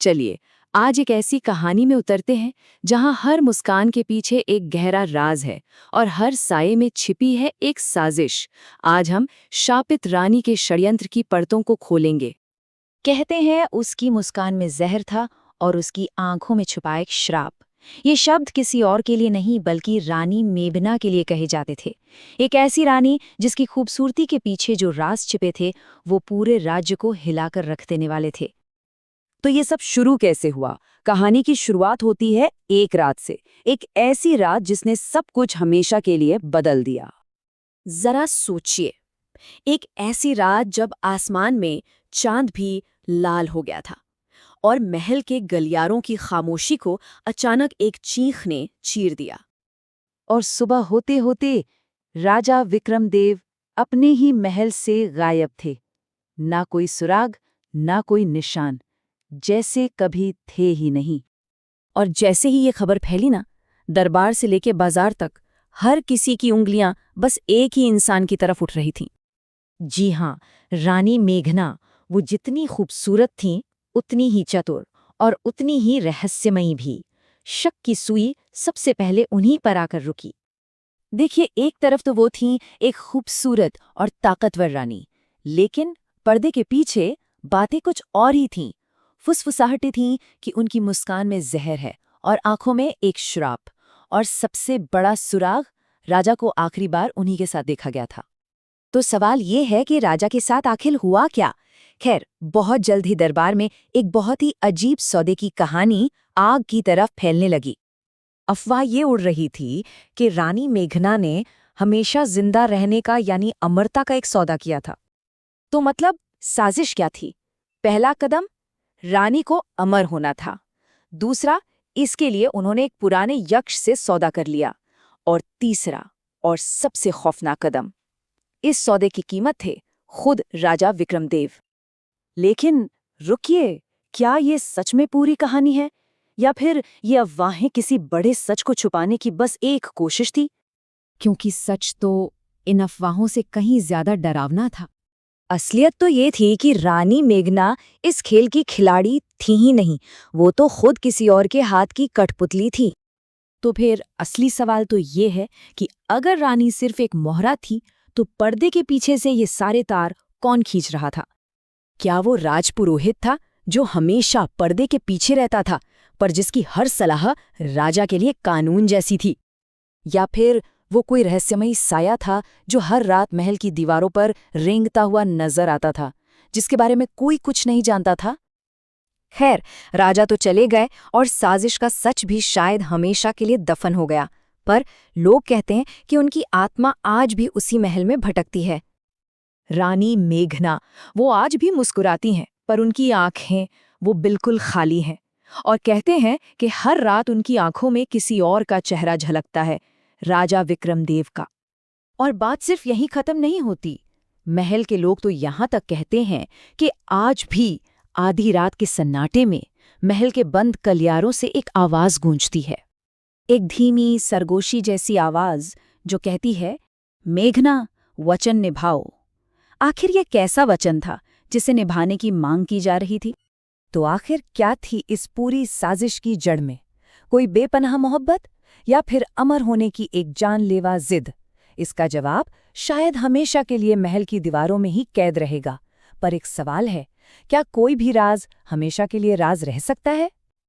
चलिए आज एक ऐसी कहानी में उतरते हैं जहां हर मुस्कान के पीछे एक गहरा राज है और हर साये में छिपी है एक साजिश। आज हम शापित रानी के षड्यंत्र की परतों को खोलेंगे। कहते हैं उसकी मुस्कान में जहर था और उसकी आंखों में छुपा एक श्राप। ये शब्द किसी और के लिए नहीं बल्कि रानी मेघना के लिए कहे जाते थे। एक ऐसी रानी जिसकी खूबसूरती के पीछे जो राज छिपे थे वो पूरे राज्य को हिलाकर रख देने वाले थे। तो ये सब शुरू कैसे हुआ? कहानी की शुरुआत होती है एक रात से, एक ऐसी रात जिसने सब कुछ हमेशा के लिए बदल दिया। जरा सोचिए, एक ऐसी रात जब आसमान में चांद भी लाल हो गया था और महल के गलियारों की खामोशी को अचानक एक चीख ने चीर दिया। और सुबह होते होते राजा विक्रमदेव अपने ही महल से गायब थे। ना कोई सुराग, ना कोई निशान, जैसे कभी थे ही नहीं। और जैसे ही ये खबर फैली ना, दरबार से लेके बाजार तक हर किसी की उंगलियां बस एक ही इंसान की तरफ उठ रही थीं। जी हाँ, रानी मेघना, वो जितनी खूबसूरत थीं उतनी ही चतुर और उतनी ही रहस्यमयी भी। शक की सुई सबसे पहले उन्हीं पर आकर रुकी। देखिए, एक तरफ तो वो थीं एक खूबसूरत और ताकतवर रानी, लेकिन पर्दे के पीछे बातें कुछ और ही थीं। फुसफुसाहटें थीं कि उनकी मुस्कान में जहर है और आंखों में एक श्राप। और सबसे बड़ा सुराग, राजा को आखिरी बार उन्हीं के साथ देखा गया था। तो सवाल ये है कि राजा के साथ आखिर हुआ क्या? खैर, बहुत जल्द ही दरबार में एक बहुत ही अजीब सौदे की कहानी आग की तरफ फैलने लगी। अफवाह ये उड़ रही थी कि रानी मेघना ने हमेशा जिंदा रहने का यानी अमरता का एक सौदा किया था। तो मतलब साजिश क्या थी? पहला कदम, रानी को अमर होना था। दूसरा, इसके लिए उन्होंने एक पुराने यक्ष से सौदा कर लिया। और तीसरा और सबसे खौफनाक कदम, इस सौदे की कीमत थे खुद राजा विक्रमदेव। लेकिन रुकिए, क्या ये सच में पूरी कहानी है या फिर ये अफवाहें किसी बड़े सच को छुपाने की बस एक कोशिश थी? क्योंकि सच तो इन अफवाहों से कहीं ज्यादा डरावना था। असलियत तो ये थी कि रानी मेघना इस खेल की खिलाड़ी थी ही नहीं, वो तो खुद किसी और के हाथ की कठपुतली थी। तो फिर असली सवाल तो ये है कि अगर रानी सिर्फ एक मोहरा थी, तो पर्दे के पीछे से ये सारे तार कौन खींच रहा था? क्या वो राजपुरोहित था जो हमेशा पर्दे के पीछे रहता था, पर जिसकी हर सलाह राजा के लिए कानून जैसी थी? या फिर वो कोई रहस्यमयी साया था जो हर रात महल की दीवारों पर रेंगता हुआ नजर आता था, जिसके बारे में कोई कुछ नहीं जानता था? खैर, राजा तो चले गए और साजिश का सच भी शायद हमेशा के लिए दफन हो गया, पर लोग कहते हैं कि उनकी आत्मा आज भी उसी महल में भटकती है। रानी मेघना, वो आज भी मुस्कुराती हैं, पर उनकी आंखें वो बिल्कुल खाली हैं। और कहते हैं कि हर रात उनकी आंखों में किसी और का चेहरा झलकता है, राजा विक्रमदेव का। और बात सिर्फ यहीं खत्म नहीं होती। महल के लोग तो यहाँ तक कहते हैं कि आज भी आधी रात के सन्नाटे में महल के बंद गलियारों से एक आवाज गूंजती है, एक धीमी सरगोशी जैसी आवाज जो कहती है, मेघना, वचन निभाओ। आखिर यह कैसा वचन था जिसे निभाने की मांग की जा रही थी? तो आखिर क्या थी इस पूरी साजिश की जड़ में? कोई बेपनाह मोहब्बत या फिर अमर होने की एक जानलेवा जिद? इसका जवाब शायद हमेशा के लिए महल की दीवारों में ही कैद रहेगा। पर एक सवाल है, क्या कोई भी राज हमेशा के लिए राज रह सकता है?